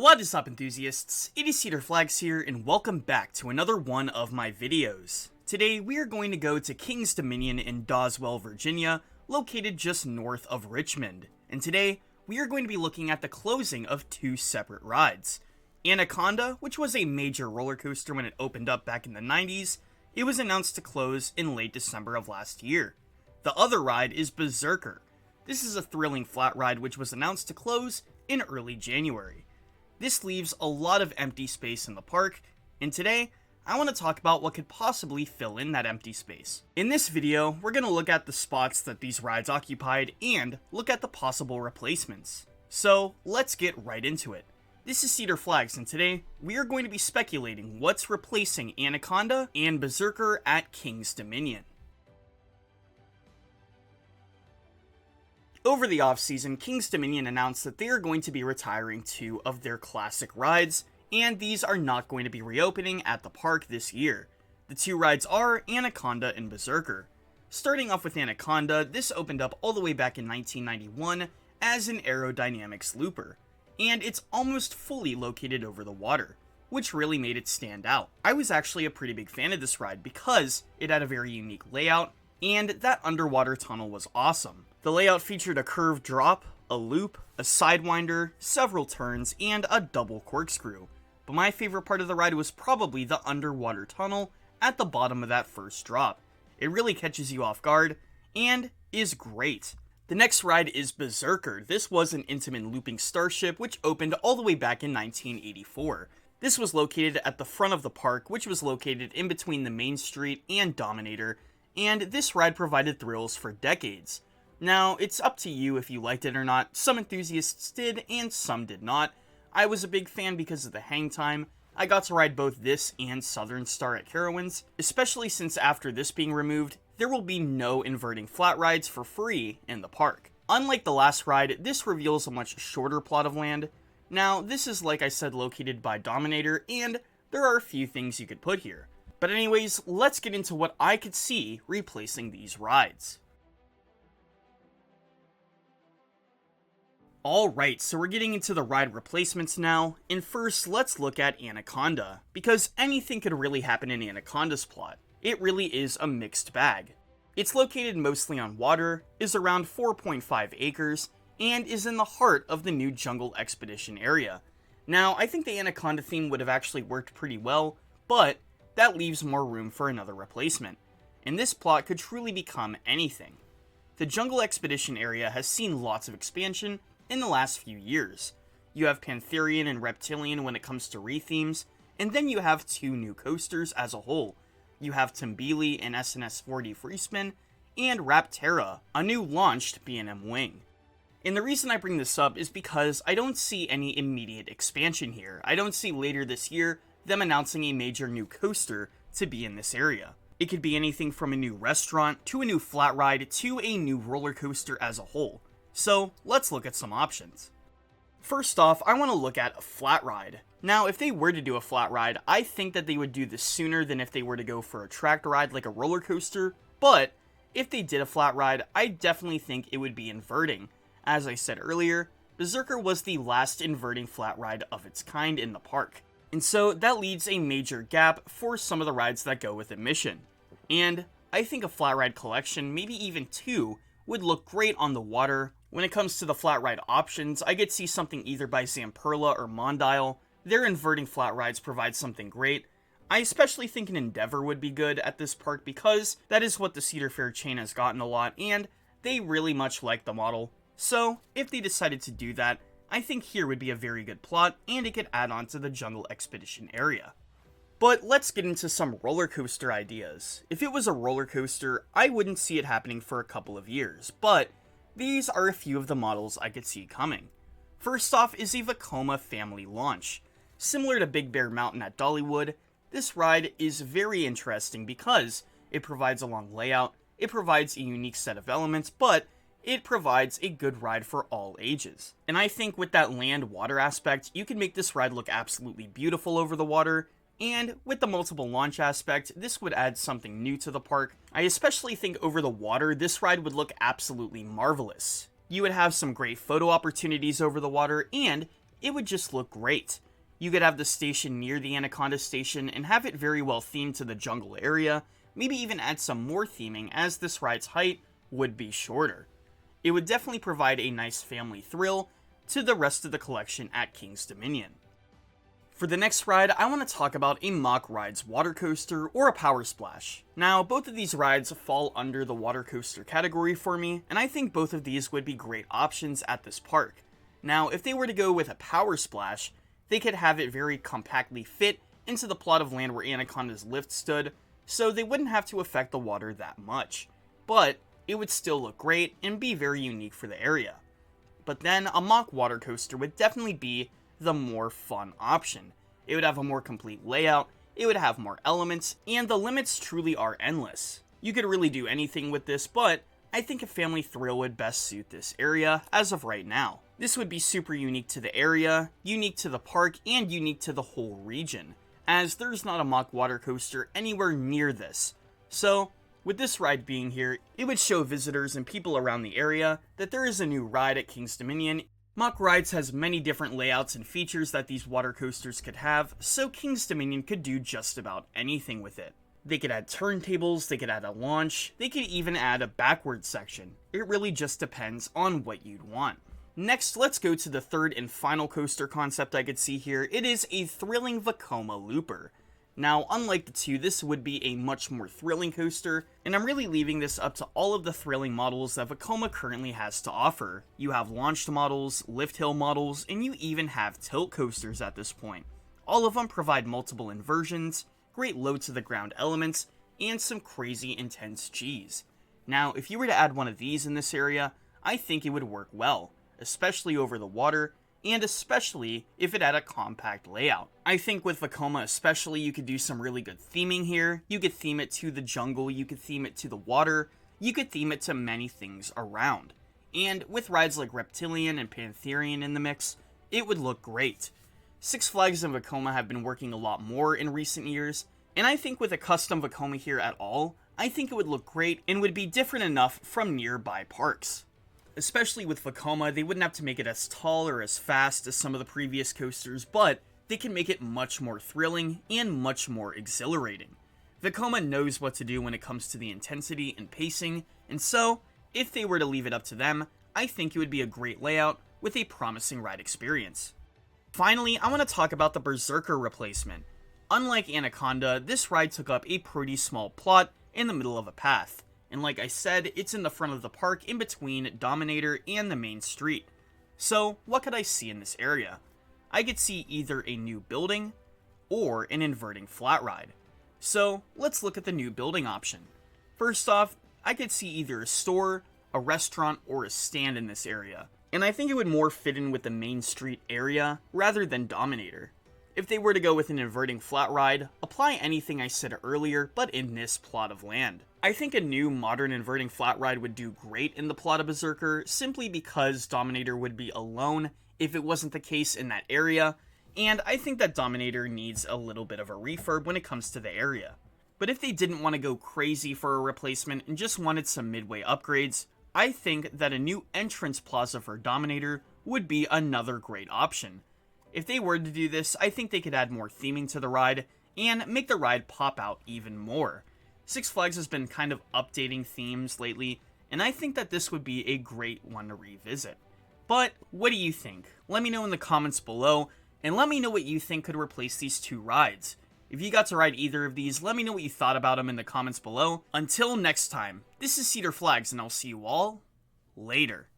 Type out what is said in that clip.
What is up, enthusiasts? It is Cedar here, and welcome back to another one of my videos. Today we are going to go to King's Dominion in Doswell, Virginia, located just north of Richmond. And today we are going to be looking at the closing of two separate rides. Anaconda, which was a major roller coaster when it opened up back in the 90s, it was announced to close in late December of last year. The other ride is Berserker. This is a thrilling flat ride which was announced to close in early January. This leaves a lot of empty space in the park, and today, I want to talk about what could possibly fill in that empty space. In this video, we're going to look at the spots that these rides occupied, and look at the possible replacements. So, let's get right into it. This is Cedar Flags, and today, we are going to be speculating what's replacing Anaconda and Beserker at King's Dominion. Over the off-season, King's Dominion announced that they are going to be retiring two of their classic rides, and these are not going to be reopening at the park this year. The two rides are Anaconda and Beserker. Starting off with Anaconda, this opened up all the way back in 1991 as an aerodynamics looper, and it's almost fully located over the water, which really made it stand out. I was actually a pretty big fan of this ride because it had a very unique layout, and that underwater tunnel was awesome. The layout featured a curved drop, a loop, a sidewinder, several turns, and a double corkscrew. But my favorite part of the ride was probably the underwater tunnel at the bottom of that first drop. It really catches you off guard, and is great. The next ride is Beserker. This was an intimate looping starship which opened all the way back in 1984. This was located at the front of the park, which was located in between the Main Street and Dominator, and this ride provided thrills for decades. Now, it's up to you if you liked it or not. Some enthusiasts did, and some did not. I was a big fan because of the hang time. I got to ride both this and Southern Star at Carowinds, especially since after this being removed, there will be no inverting flat rides for free in the park. Unlike the last ride, this reveals a much shorter plot of land. Now, this is, like I said, located by Dominator, and there are a few things you could put here. But anyways, let's get into what I could see replacing these rides. Alright, so we're getting into the ride replacements now, and first let's look at Anaconda, because anything could really happen in Anaconda's plot. It really is a mixed bag. It's located mostly on water, is around 4.5 acres, and is in the heart of the new Jungle Expedition area. Now, I think the Anaconda theme would have actually worked pretty well, but that leaves more room for another replacement, and this plot could truly become anything. The Jungle Expedition area has seen lots of expansion in the last few years. You have Pantherian and Reptilian when it comes to re-themes, and then you have two new coasters as a whole. You have Timbili and SNS 4D Freespin, and Rapterra, a new launched B&M wing. And the reason I bring this up is because I don't see any immediate expansion here. I don't see later this year them announcing a major new coaster to be in this area. It could be anything from a new restaurant, to a new flat ride, to a new roller coaster as a whole. So, let's look at some options. First off, I want to look at a flat ride. Now, if they were to do a flat ride, I think that they would do this sooner than if they were to go for a tracked ride like a roller coaster, but if they did a flat ride, I definitely think it would be inverting. As I said earlier, Berserker was the last inverting flat ride of its kind in the park, and so that leaves a major gap for some of the rides that go with admission. And I think a flat ride collection, maybe even two, would look great on the water. When it comes to the flat ride options, I could see something either by Zamperla or Mondial. Their inverting flat rides provide something great. I especially think an Endeavor would be good at this park because that is what the Cedar Fair chain has gotten a lot, and they really much like the model. So, if they decided to do that, I think here would be a very good plot, and it could add on to the Jungle Expedition area. But let's get into some roller coaster ideas. If it was a roller coaster, I wouldn't see it happening for a couple of years, but these are a few of the models I could see coming. First off is a Vekoma family launch. Similar to Big Bear Mountain at Dollywood, this ride is very interesting because it provides a long layout, it provides a unique set of elements, but it provides a good ride for all ages. And I think with that land-water aspect, you can make this ride look absolutely beautiful over the water, and with the multiple launch aspect, this would add something new to the park. I especially think over the water, this ride would look absolutely marvelous. You would have some great photo opportunities over the water, and it would just look great. You could have the station near the Anaconda station and have it very well themed to the jungle area, maybe even add some more theming as this ride's height would be shorter. It would definitely provide a nice family thrill to the rest of the collection at King's Dominion. For the next ride, I want to talk about a Mock Rides water coaster or a Power Splash. Now, both of these rides fall under the water coaster category for me, and I think both of these would be great options at this park. Now, if they were to go with a Power Splash, they could have it very compactly fit into the plot of land where Anaconda's lift stood, so they wouldn't have to affect the water that much. But it would still look great and be very unique for the area. But then a mock water coaster would definitely be the more fun option. It would have a more complete layout, it would have more elements, and the limits truly are endless. You could really do anything with this, but I think a family thrill would best suit this area as of right now. This would be super unique to the area, unique to the park, and unique to the whole region, as there's not a mock water coaster anywhere near this. So, with this ride being here, it would show visitors and people around the area that there is a new ride at King's Dominion. Mock Rides has many different layouts and features that these water coasters could have, so King's Dominion could do just about anything with it. They could add turntables, they could add a launch, they could even add a backward section. It really just depends on what you'd want. Next, let's go to the third and final coaster concept I could see here. It is a thrilling Vekoma Looper. Now, unlike the two, this would be a much more thrilling coaster, and I'm really leaving this up to all of the thrilling models that Vekoma currently has to offer. You have launched models, lift hill models, and you even have tilt coasters at this point. All of them provide multiple inversions, great low to the ground elements, and some crazy intense Gs. Now, if you were to add one of these in this area, I think it would work well, especially over the water, and especially if it had a compact layout. I think with Vekoma especially, you could do some really good theming here. You could theme it to the jungle, you could theme it to the water, you could theme it to many things around. And with rides like Reptilian and Pantherian in the mix, it would look great. Six Flags and Vekoma have been working a lot more in recent years, and I think with a custom Vekoma here at all, I think it would look great and would be different enough from nearby parks. Especially with Vekoma, they wouldn't have to make it as tall or as fast as some of the previous coasters, but they can make it much more thrilling and much more exhilarating. Vekoma knows what to do when it comes to the intensity and pacing, and so, if they were to leave it up to them, I think it would be a great layout with a promising ride experience. Finally, I want to talk about the Berserker replacement. Unlike Anaconda, this ride took up a pretty small plot in the middle of a path. And like I said, it's in the front of the park in between Dominator and the main street. So, what could I see in this area? I could see either a new building or an inverting flat ride. So, let's look at the new building option. First off, I could see either a store, a restaurant, or a stand in this area. And I think it would more fit in with the main street area rather than Dominator. If they were to go with an inverting flat ride, apply anything I said earlier, but in this plot of land. I think a new modern inverting flat ride would do great in the plot of Berserker, simply because Dominator would be alone if it wasn't the case in that area, and I think that Dominator needs a little bit of a refurb when it comes to the area. But if they didn't want to go crazy for a replacement and just wanted some midway upgrades, I think that a new entrance plaza for Dominator would be another great option. If they were to do this, I think they could add more theming to the ride, and make the ride pop out even more. Six Flags has been kind of updating themes lately, and I think that this would be a great one to revisit. But, what do you think? Let me know in the comments below, and let me know what you think could replace these two rides. If you got to ride either of these, let me know what you thought about them in the comments below. Until next time, this is Cedar Flags, and I'll see you all later.